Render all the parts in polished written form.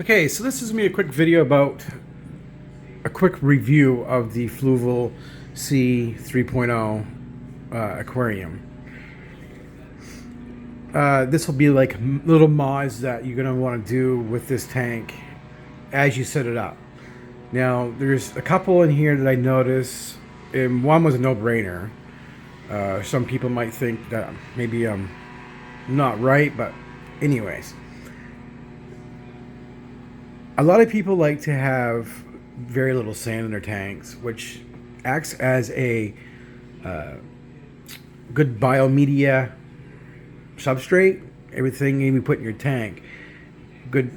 Okay, so this is going to be a quick video about a quick review of the Fluval C 3.0 aquarium. This will be like little mods that you're going to want to do with this tank as you set it up. Now, there's a couple in here that I noticed, and one was a no-brainer. Some people might think that maybe I'm not right, but anyways. A lot of people like to have very little sand in their tanks, which acts as a good biomedia substrate. Everything you put in your tank, good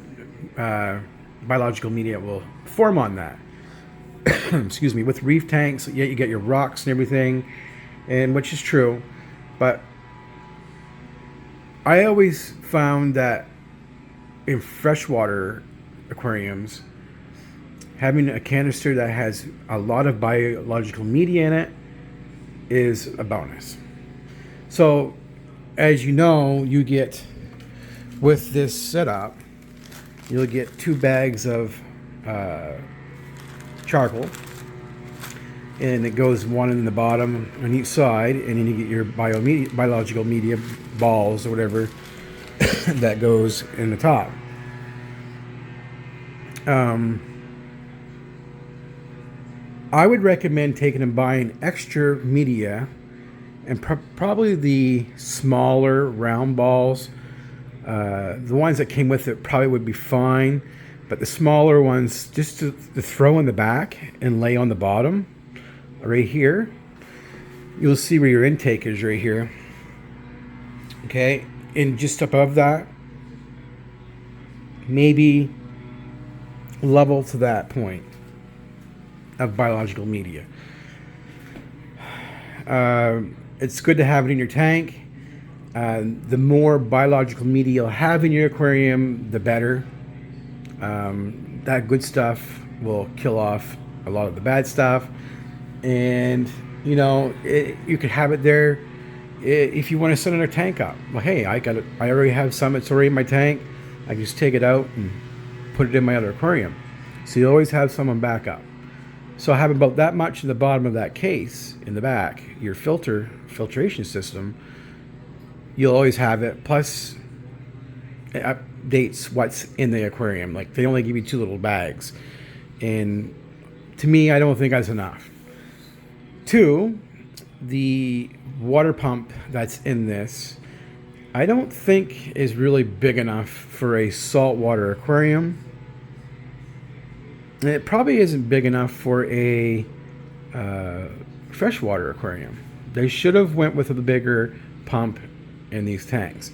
biological media will form on that. Excuse me. With reef tanks, yeah, you get your rocks and everything, and which is true, but I always found that in freshwater aquariums, having a canister that has a lot of biological media in it is a bonus. So, as you know, you get with this setup, you'll get 2 bags of charcoal, and it goes one in the bottom on each side, and then you get your biological media balls or whatever that goes in the top. I would recommend taking and buying extra media, and probably the smaller round balls. The ones that came with it probably would be fine, but the smaller ones just to throw in the back and lay on the bottom right here. You'll see where your intake is right here. Okay, and just above that, maybe level to that point of biological media. It's good to have it in your tank. The more biological media you'll have in your aquarium, the better. That good stuff will kill off a lot of the bad stuff, and you know you could have it there if you want to set another tank up. Well, hey, I got it. I already have some. It's already in my tank. I can just take it out and put it in my other aquarium. So you always have some on backup. So I have about that much in the bottom of that case in the back. Your filtration system, you'll always have it. Plus, it updates what's in the aquarium. Like, they only give you 2 little bags, and to me, I don't think that's enough. 2, the water pump that's in this, I don't think is really big enough for a saltwater aquarium. And it probably isn't big enough for a freshwater aquarium. They should have went with a bigger pump in these tanks.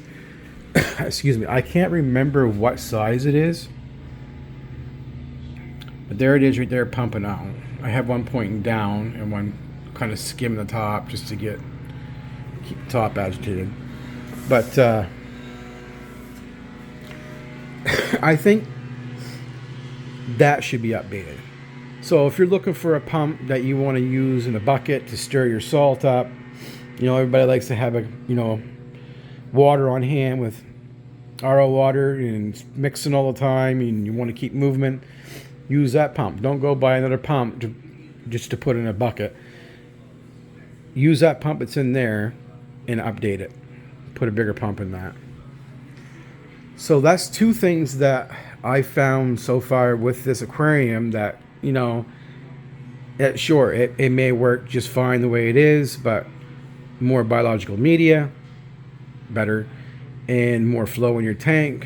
Excuse me. I can't remember what size it is, but there it is right there pumping out. I have one pointing down and one kind of skimming the top just to keep the top agitated. But I think that should be updated. So if you're looking for a pump that you want to use in a bucket to stir your salt up, you know, everybody likes to have water on hand with RO water and mixing all the time, and you want to keep movement, use that pump. Don't go buy another pump just to put in a bucket. Use that pump that's in there and update it. Put a bigger pump in that. So that's 2 things that I found so far with this aquarium that, you know, sure, it may work just fine the way it is, but more biological media, better, and more flow in your tank.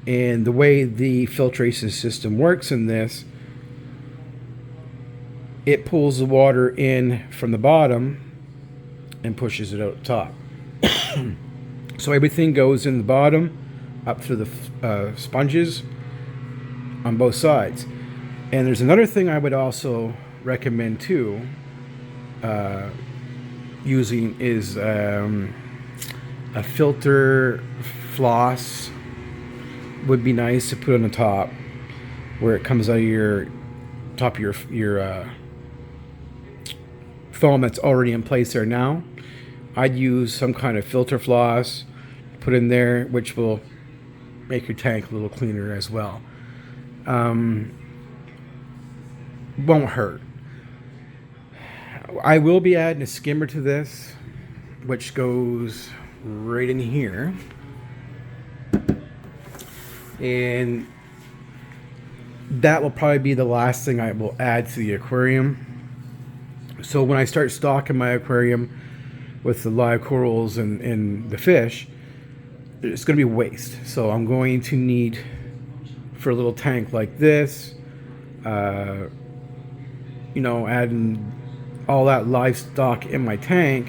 And the way the filtration system works in this, it pulls the water in from the bottom and pushes it out the top. So everything goes in the bottom up through the sponges on both sides. And there's another thing I would also recommend too, using is a filter floss. Would be nice to put on the top where it comes out of your top of your foam that's already in place there now. I'd use some kind of filter floss, put in there, which will make your tank a little cleaner as well. Won't hurt. I will be adding a skimmer to this, which goes right in here. And that will probably be the last thing I will add to the aquarium. So when I start stocking my aquarium with the live corals and the fish, it's going to be waste. So I'm going to need, for a little tank like this, adding all that livestock in my tank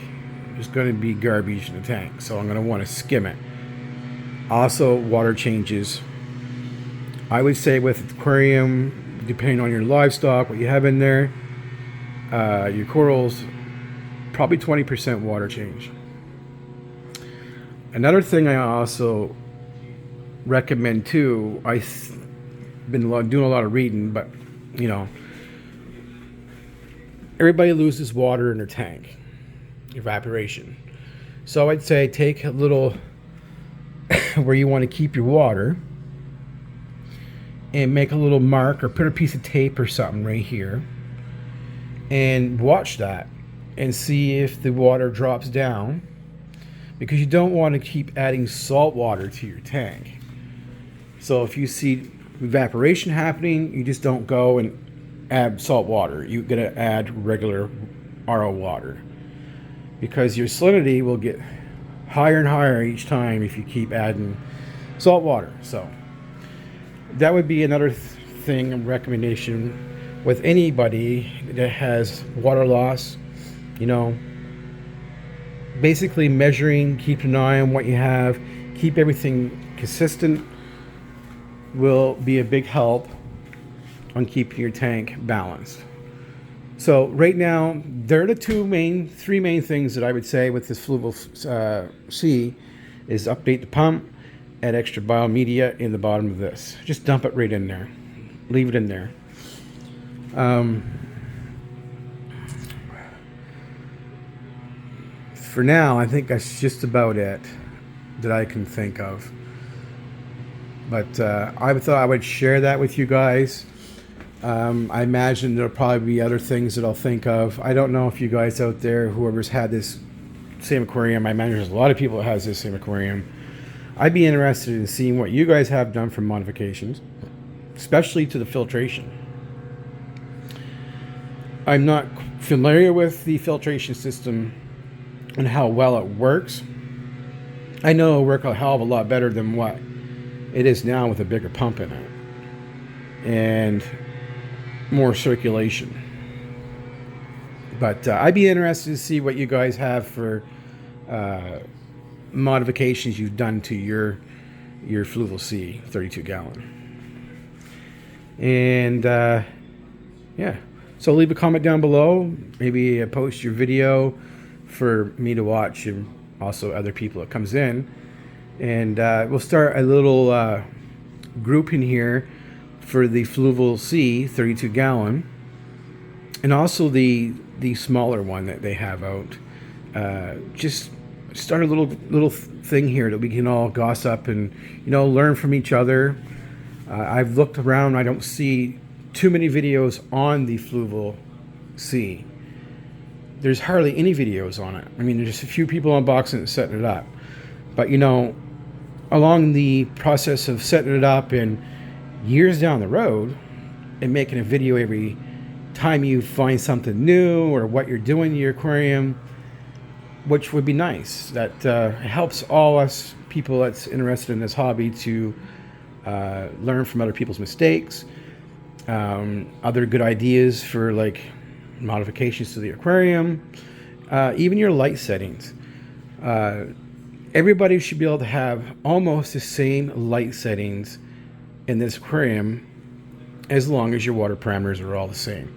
is going to be garbage in the tank. So I'm going to want to skim it. Also, water changes. I would say with aquarium, depending on your livestock, what you have in there, your corals, probably 20% water change. Another thing I also recommend too, I've been doing a lot of reading, but everybody loses water in their tank, evaporation. So I'd say take a little where you want to keep your water and make a little mark or put a piece of tape or something right here and watch that and see if the water drops down, because you don't want to keep adding salt water to your tank. So if you see evaporation happening, you just don't go and add salt water. You're going to add regular RO water, because your salinity will get higher and higher each time if you keep adding salt water. So that would be another thing, a recommendation with anybody that has water loss. Basically measuring, keep an eye on what you have, keep everything consistent will be a big help on keeping your tank balanced. So right now, there are the three main things that I would say with this Fluval C is update the pump, add extra biomedia in the bottom of this. Just dump it right in there. Leave it in there. For now, I think that's just about it that I can think of. But I thought I would share that with you guys. I imagine there'll probably be other things that I'll think of. I don't know if you guys out there, whoever's had this same aquarium, I imagine there's a lot of people that has this same aquarium. I'd be interested in seeing what you guys have done for modifications, especially to the filtration. I'm not familiar with the filtration system and how well it works. I know it'll work a hell of a lot better than what it is now with a bigger pump in it and more circulation. But I'd be interested to see what you guys have for modifications you've done to your Fluval C 32 gallon. And yeah, so leave a comment down below, maybe post your video for me to watch and also other people that comes in. And we'll start a little group in here for the Fluval C 32 gallon, and also the smaller one that they have out. Just start a little thing here that we can all gossip and learn from each other. I've looked around, I don't see too many videos on the Fluval C. There's hardly any videos on it. I mean, there's just a few people unboxing it and setting it up. But along the process of setting it up and years down the road and making a video every time you find something new or what you're doing in your aquarium, which would be nice. That helps all us people that's interested in this hobby to learn from other people's mistakes, other good ideas for like modifications to the aquarium, even your light settings. Everybody should be able to have almost the same light settings in this aquarium as long as your water parameters are all the same.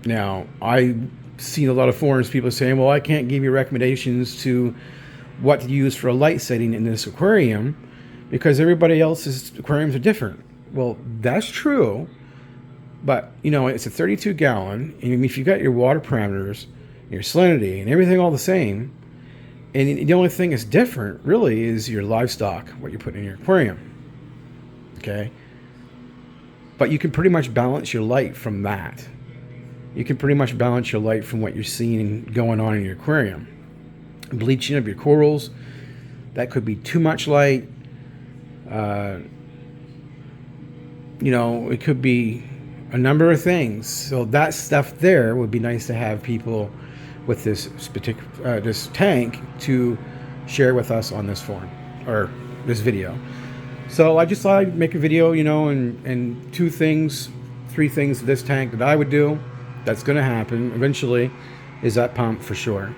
Now, I've seen a lot of forums, people saying, well, I can't give you recommendations to what to use for a light setting in this aquarium because everybody else's aquariums are different. Well, that's true, but it's a 32 gallon, and if you got your water parameters, your salinity, and everything all the same, and the only thing that's different really is your livestock, what you put in your aquarium. Okay, But you can pretty much balance your light from that. You can pretty much balance your light from what you're seeing going on in your aquarium. Bleaching of your corals, that could be too much light. It could be a number of things. So that stuff there would be nice to have people with this particular this tank to share with us on this forum or this video. So I just thought I'd make a video, and 3 things of this tank that I would do. That's going to happen eventually is that pump for sure.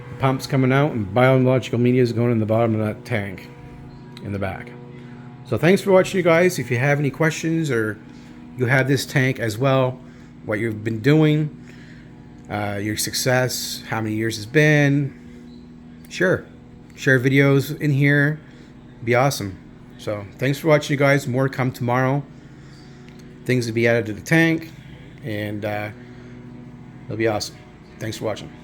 The pump's coming out and biological media is going in the bottom of that tank in the back. So thanks for watching, you guys. If you have any questions or you have this tank as well, what you've been doing, your success, how many years it's been, share videos in here. It'd be awesome. So thanks for watching, you guys. More to come tomorrow. Things to be added to the tank, and it'll be awesome. Thanks for watching.